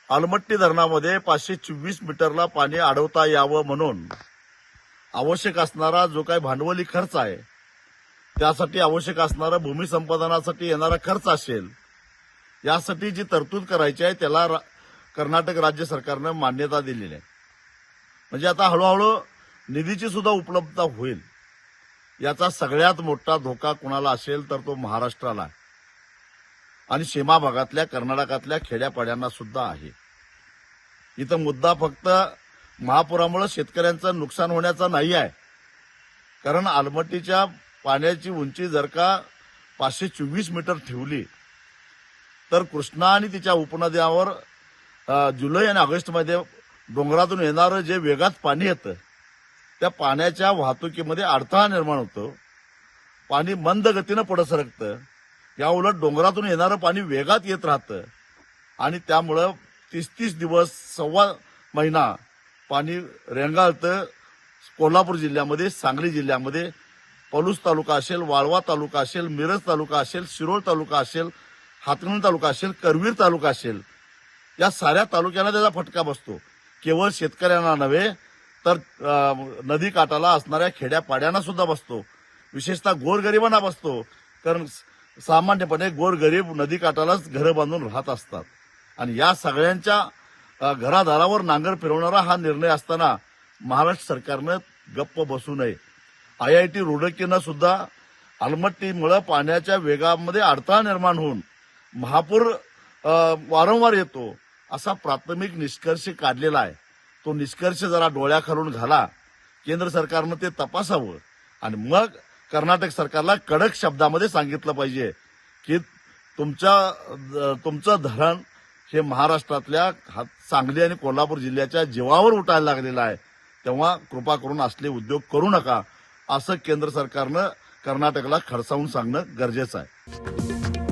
अलमट्टी धरणामध्ये 524 मीटरला पाणी अडवता यावं म्हणून आवश्यक असणारा जो काही भांडवली खर्च आहे, त्यासाठी आवश्यक असणारा भूमी संपादनासाठी येणारा खर्च असेल, यासाठी जी तरतूद करायची आहे त्याला कर्नाटक राज्य सरकारनं मान्यता दिलेली आहे. म्हणजे आता हळूहळू निधीची सुद्धा उपलब्धता होईल. याचा सगळ्यात मोठा धोका कुणाला असेल तर तो महाराष्ट्राला आहे आणि सीमा भागातल्या कर्नाटकातल्या खेड्यापाड्यांना सुद्धा आहे. इथं मुद्दा फक्त महापुरामुळे शेतकऱ्यांचं नुकसान होण्याचा नाही आहे, कारण अलमट्टीच्या पाण्याची उंची जर का 524 मीटर ठेवली तर कृष्णा आणि तिच्या उपनद्यांवर जुलै आणि ऑगस्टमध्ये डोंगरातून येणारं जे वेगात पाणी येतं त्या पाण्याच्या वाहतुकीमध्ये अडथळा निर्माण होतो. पाणी मंद गतीनं पुढे सरकतं. या उलट डोंगरातून येणारं पाणी वेगात येत राहतं आणि त्यामुळं 30 दिवस, सव्वा महिना पाणी रेंगाळतं. कोल्हापूर जिल्ह्यामध्ये, सांगली जिल्ह्यामध्ये, पलूस तालुका असेल, वाळवा तालुका असेल, मिरज तालुका असेल, शिरोळ तालुका असेल, हातकणंगले तालुका असेल, करवीर तालुका असेल, या साऱ्या तालुक्यांना त्याचा फटका बसतो. केवळ शेतकऱ्यांना नव्हे तर नदी काठाला असणाऱ्या खेड्यापाड्यांना सुद्धा बसतो. विशेषतः गोरगरिबांना बसतो, कारण सामान्यपणे गोरगरीब नदी काठालाच घरं बांधून राहत असतात आणि या सगळ्यांच्या घरादारावर नांगर फिरवणारा हा निर्णय असताना महाराष्ट्र सरकारनं गप्प बसू नये. IIT रुडकीनं सुद्धा अलमट्टीमुळे पाण्याच्या वेगामध्ये अडथळा निर्माण होऊन महापूर वारंवार येतो असा प्राथमिक निष्कर्ष काढलेला आहे. तो निष्कर्ष जरा डोळ्याखालून घाला. केंद्र सरकारनं ते तपासावं आणि मग कर्नाटक सरकारला कडक शब्दामध्ये सांगितलं पाहिजे की तुमचं धरण हे महाराष्ट्रातल्या सांगली आणि कोल्हापूर जिल्ह्याच्या जीवावर उठायला लागलेलं आहे. तेव्हा कृपा करून असले उद्योग करू नका, असं केंद्र सरकारनं कर्नाटकला खडसावून सांगणं गरजेचं आहे.